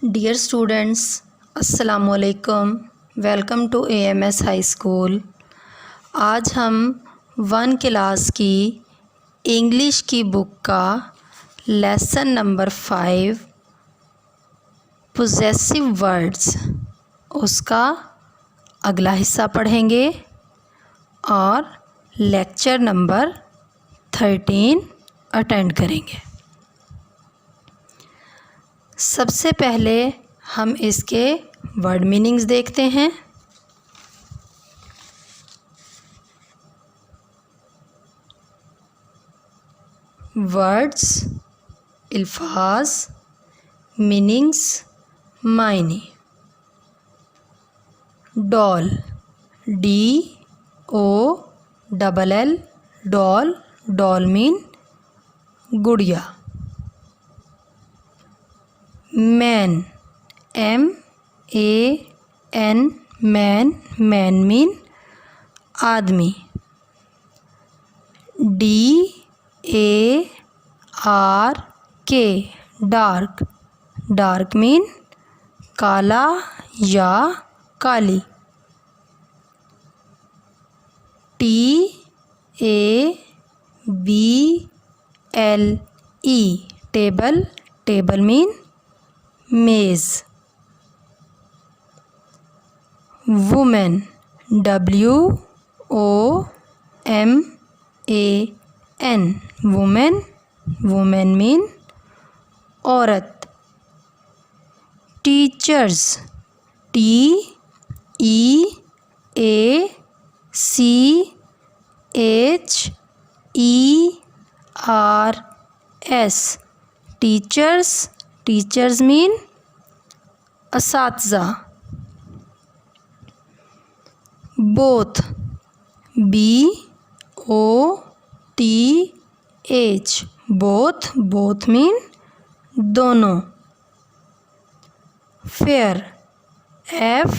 Dear students, अस्सलामुअलैकुम। Welcome to AMS high school. आज हम 1 क्लास की इंग्लिश की बुक का लेसन नंबर 5 पोजेसिव वर्ड्स उसका अगला हिस्सा पढ़ेंगे और लेक्चर नंबर 13 अटेंड करेंगे। सबसे पहले हम इसके वर्ड मीनिंग्स देखते हैं। वर्ड्स, अल्फाज, मीनिंग्स, मायने। Doll, DOLL, doll, doll mean गुड़िया। Man, MAN, man, man mean आदमी। DARK, डार्क, डार्क मीन काला या काली। TABLE, टेबल, टेबल मीन मेज। Woman, WOMAN, woman, woman mean औरत। Teachers, TEACHERS, teachers, teachers mean असातिज़ा। Both, BOTH, both, both mean दोनों। Fair, FAIR,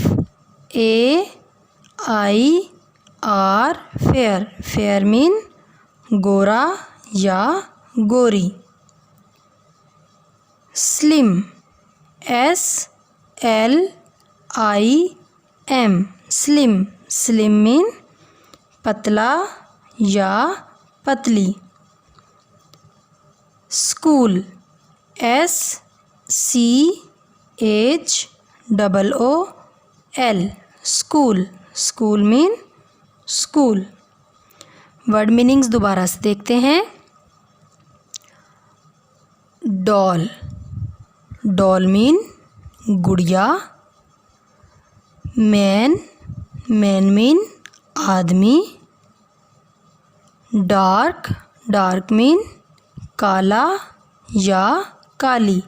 fair, fair mean गोरा या गोरी। Slim, SLIM, slim, slim mean पतला या पतली। School, SCHOOL, school, school mean school. Word meanings दोबारा से देखते हैं। डॉल, डॉल मीन गुड़िया। मैन, मैन मीन आदमी। डार्क, डार्क मीन काला या काली।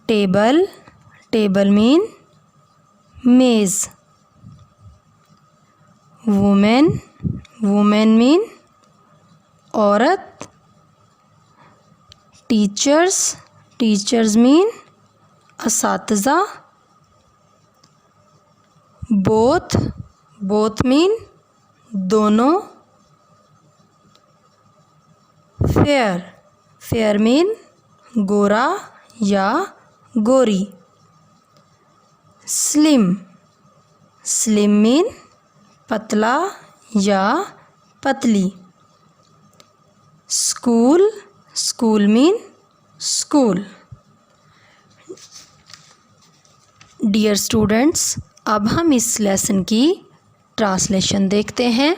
टेबल, टेबल मीन मेज। वुमेन, वुमेन मीन औरत। टीचर्स, टीचर्स मीन असातिज़ा। बोथ, बोथ मीन दोनों। फेयर, फेयर मीन गोरा या गोरी। स्लिम, स्लिम मीन पतला या पतली। School, school mean school. Dear students, अब हम इस लेसन की ट्रांसलेशन देखते हैं।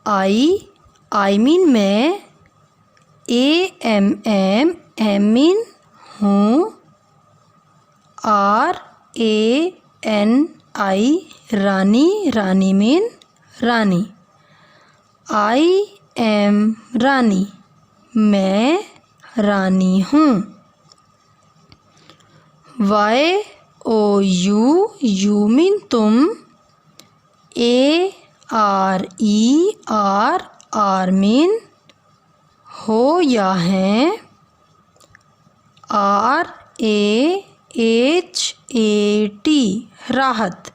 आई मीन मैं। AMM, एम मीन हूँ। RANI, Rani, Rani mean Rani. I am रानी, मैं रानी हूँ। YOU मीन तुम। ARER मीन हो या हैं। RAHAT, राहत।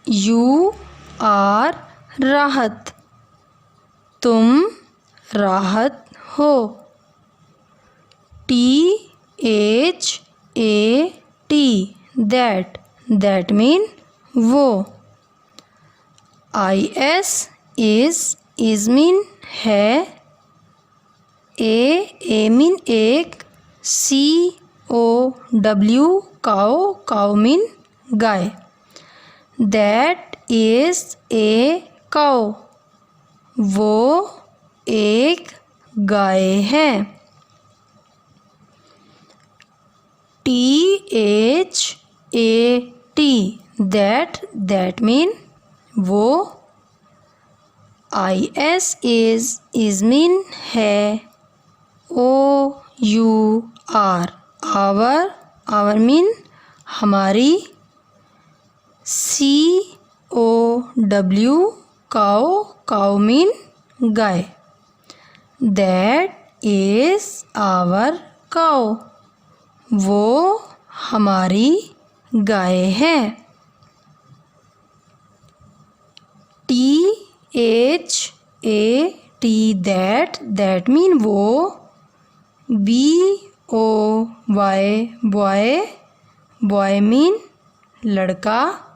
UR, राहत। तुम राहत हो। THAT that mean वो। is mean है। A mean एक। cow mean guy. That is a cow वो एक गाय है। THAT that mean वो। is mean है। our mean हमारी। cow mean guy. That is our cow वो हमारी गाय है। THAT that mean वो। boy mean लड़का।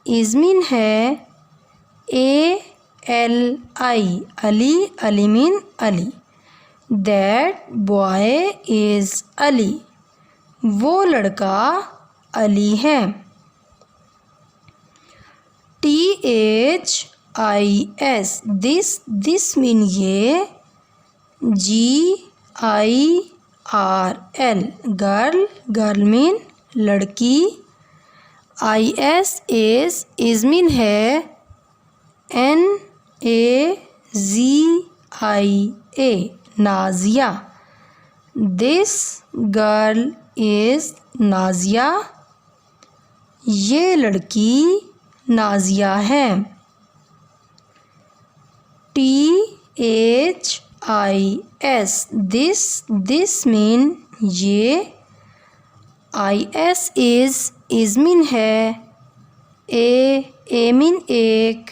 is mean है। Ali mean Ali. That boy is Ali वो लड़का अली है। THIS this mean ये। girl mean लड़की। is mean है। Nazia. This girl is Nazia ये लड़की नाज़िया है। THIS this mean ये। is mean है। A mean एक।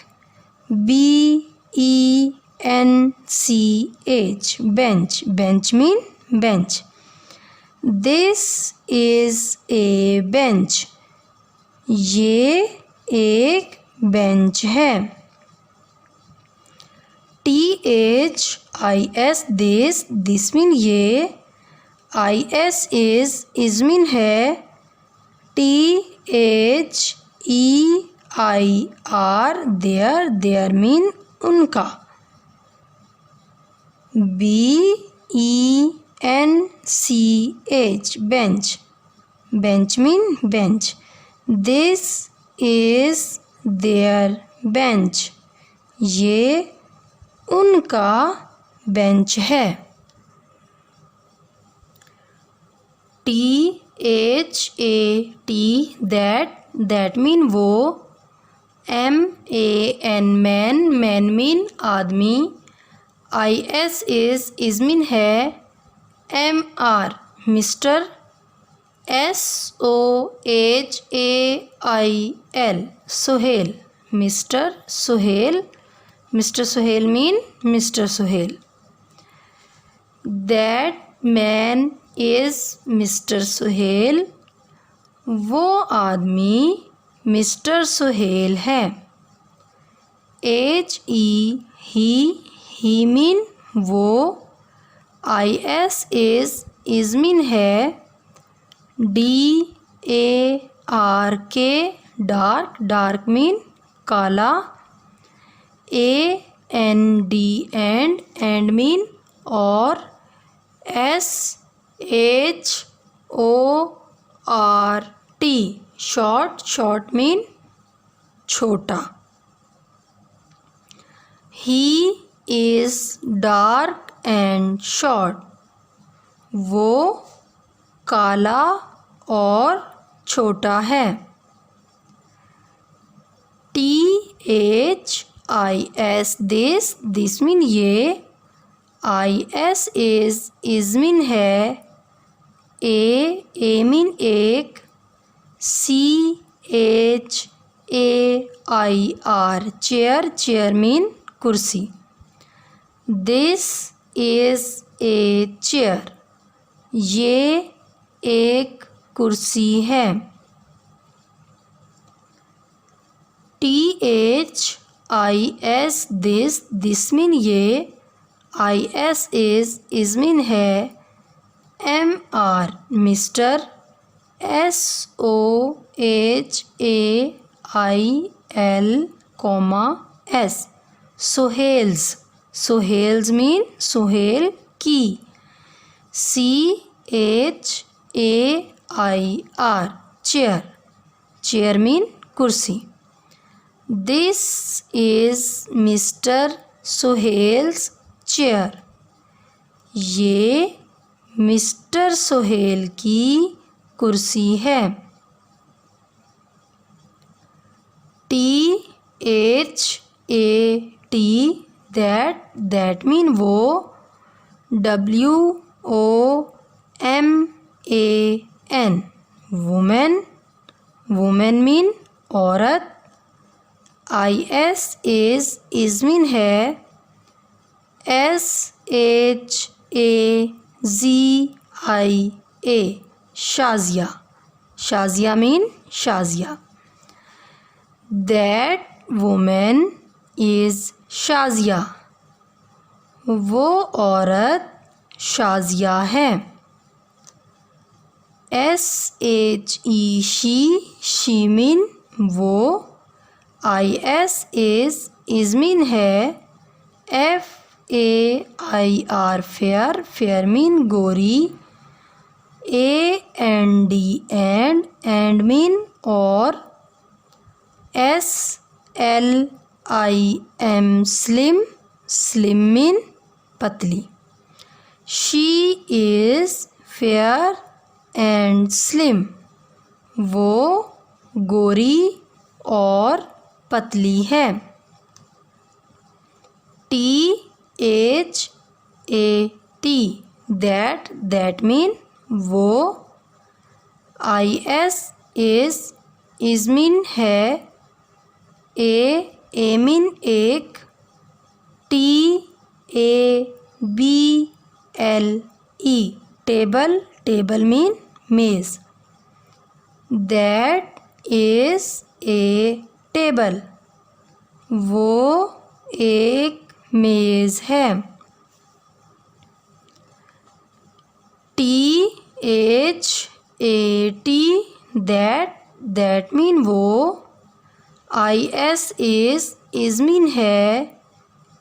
bench mean bench। This is a bench ये एक बेंच है। THIS this mean ये। is mean है। there mean उनका। bench mean bench। This is their bench ये उनका बेंच है। THAT that mean वो। man mean आदमी। is mean है। Mr. Sohail Mr. Sohail mean Mr. Sohail। That man is Mr. Sohail वो आदमी Mr. Sohail है। he mean वो। is mean है। dark mean काला। and mean और। short mean छोटा। He is dark and short वो काला और छोटा है। THIS this mean ये। is mean है। A mean एक। AIR चेयर, चेयर मीन कुर्सी। दिस इज़ ए चेयर, ये एक कुर्सी है। THIS दिस मीन ये, IS इज़ मीन है। MR mister, SOHAIL S Sohail's, Sohail's mean Sohail की। CHAIR चेयर, चेयर मीन कुर्सी। This is mister Sohail's chair, ये मिस्टर सोहेल की कुर्सी है। THAT दैट मीन वो। WOMAN वुमेन, वुमेन मीन औरत। IS इज़ मीन है। SHAZIA Shazia, Shazia mean Shazia. That woman is Shazia, वो औरत शाजिया है। SHE शी मीन वो। IS इज़ मीन है। FAIR फेयर, फेयर मीन गोरी। AND एंड मीन और। SLIM स्लिम, स्लिम मीन पतली। She is fair and slim, वो गोरी और पतली है। THAT दैट मीन वो। IS इज़ मीन है। A मीन एक। TABLE टेबल, टेबल मीन मेज़। दैट इज़ ए टेबल, वो एक मेज़ है। THAT दैट मीन वो। IS इज़ मीन है।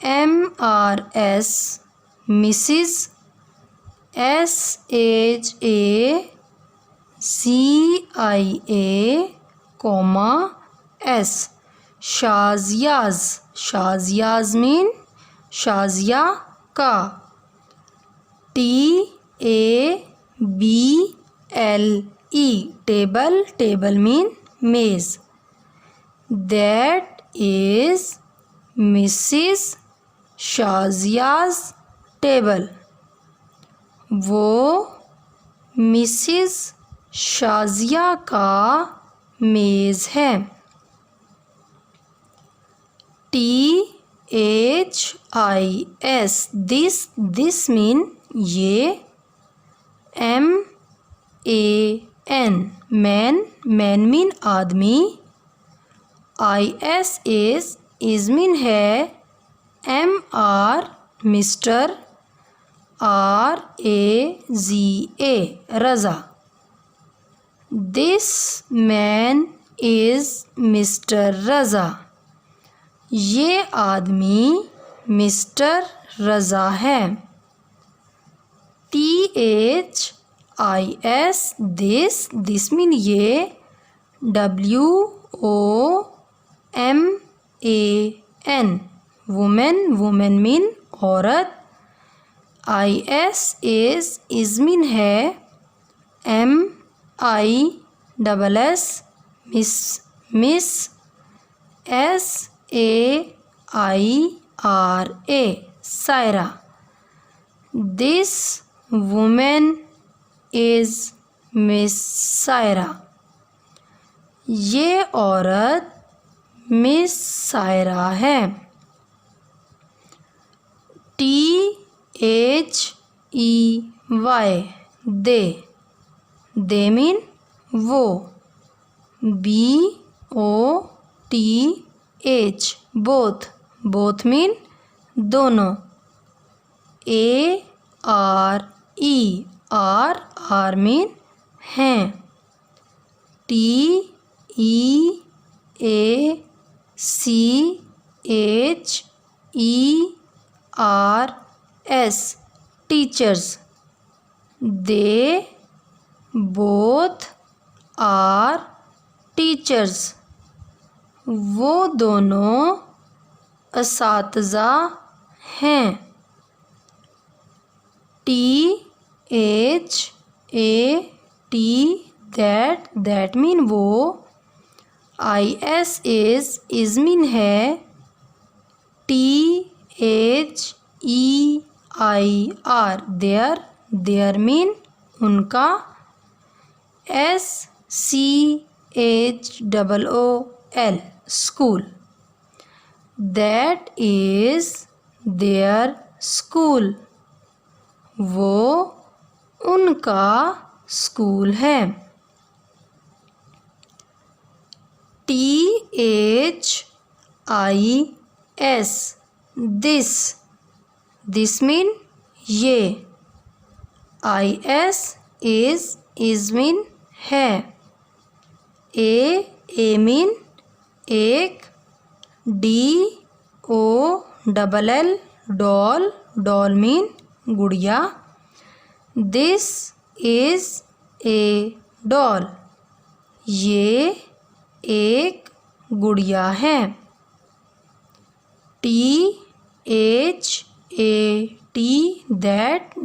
MRS Mrs. SHAZIA Shazia's, Shazia's mean Shazia का। TABLE टेबल, टेबल मीन मेज़। That is Mrs Shazia's table, वो मिसिस शाजिया का मेज़ है। THIS दिस मीन ये। MAN मैन मीन आदमी। IS इज़ मीन है। MR mister. RAZA Raza. This man is mister Raza, ये आदमी मिस्टर रज़ा है। THIS दिस मीन ये। WOMAN वुमेन, वुमेन मीन औरत। IS इज़ मीन है। MISS miss, miss. SAIRA Saira. This woman is miss Saira, ये औरत मिस सायरा है। THEY दे मीन वो। BOTH बोथ मीन दोनों। ARE मीन हैं। TEACHERS teachers. They both are teachers वो दोनों असातिज़ा हैं। THAT दैट मीन वो। IS मीन है। THEIR देयर मीन उनका। SCHOOL school. That is their school वो उनका स्कूल है। THIS दिस मीन ये। IS मीन है। A मीन एक। DOLL डॉल मीन गुड़िया। दिस इज़ ए डॉल ये एक गुड़िया है। THAT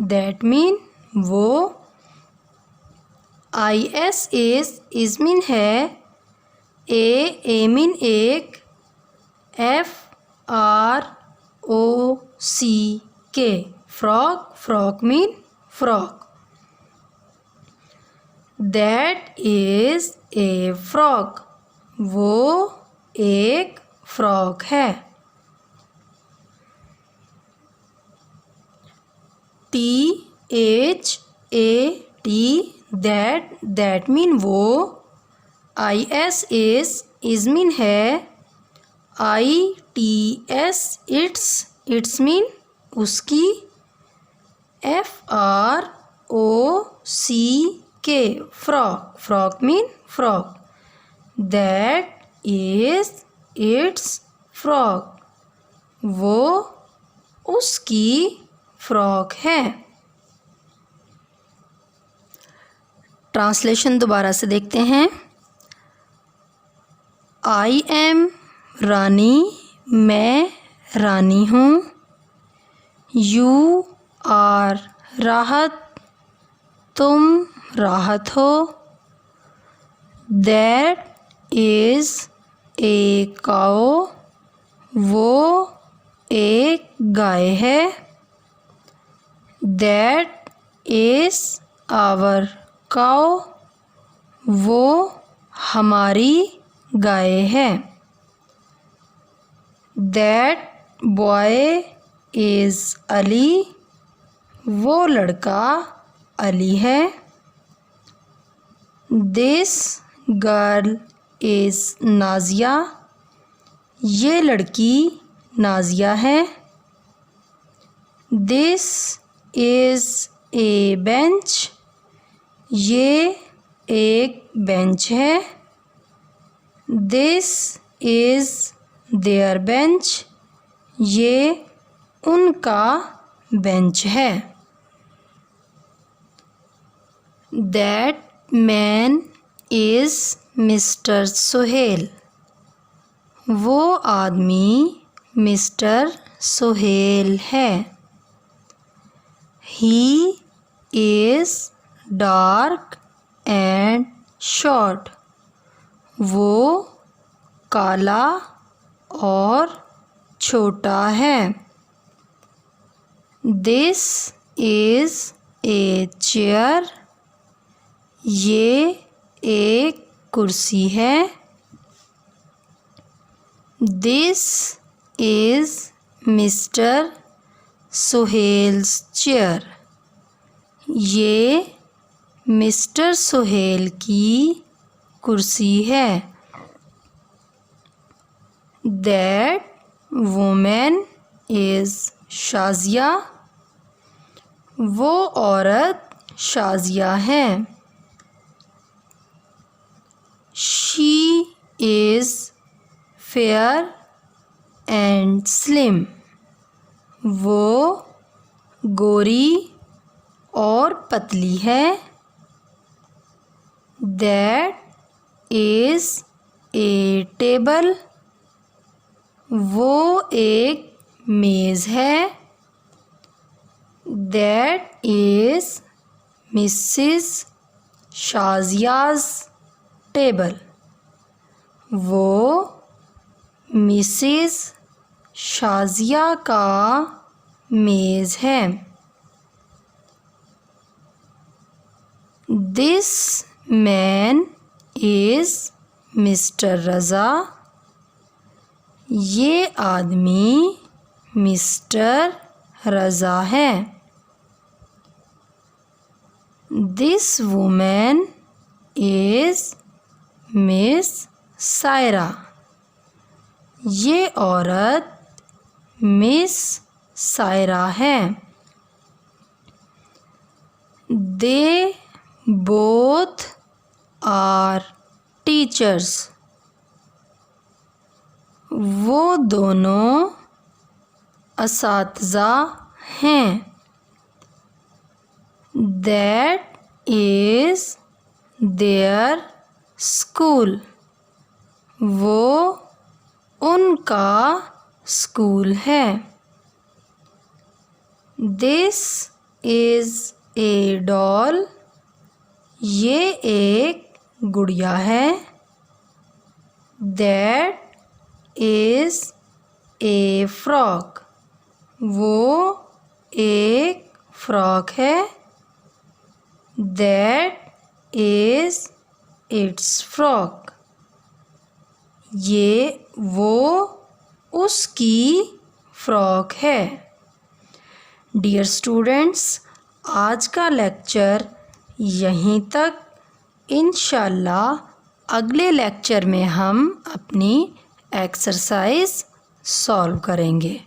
दैट मीन वो। IS मीन है। A मीन एक। FROCK frock mean frock. That is a frock वो एक फ्रॉक है। THAT दैट मीन वो। IS मीन है। ITS इट्स मीन उसकी। FROCK frock mean frock. That is its frock वो उसकी फ्रॉक है। ट्रांसलेशन दोबारा से देखते हैं। I am रानी मैं रानी हूँ। You are राहत तुम राहत हो। That is a cow वो एक गाय है। That is our cow वो हमारी गाय है। That boy is Ali वो लड़का अली है। This girl is नाजिया ये लड़की नाजिया है। This is a bench ये एक बेंच है। This is their bench ये उनका बेंच है। That man is Mr. Suhail वो आदमी मिस्टर सुहेल है। He is dark and short वो काला और छोटा है। This is a chair ये एक कुर्सी है। This is mister Suhail's chair. ये मिस्टर सुहेल की कुर्सी है। That woman is Shazia. वो औरत शाजिया है। She is fair and slim. वो गोरी और पतली है। That is a table. वो एक मेज़ है। That is Mrs Shazia's table. वो मिसेस शाजिया का मेज़ है। This man is mister Raza. ये आदमी मिस्टर रज़ा है। This woman is miss Saira. ये औरत मिस सायरा है। They both are teachers. वो दोनों असातिज़ा हैं। That is their school. वो उनका स्कूल है। This is a doll. ये एक गुड़िया है। That is a frock. वो एक फ्रॉक है। That is its frock. ये वो उसकी फ्रॉक है। डियर स्टूडेंट्स, आज का लेक्चर यहीं तक। इंशाल्लाह अगले लेक्चर में हम अपनी एक्सरसाइज सॉल्व करेंगे।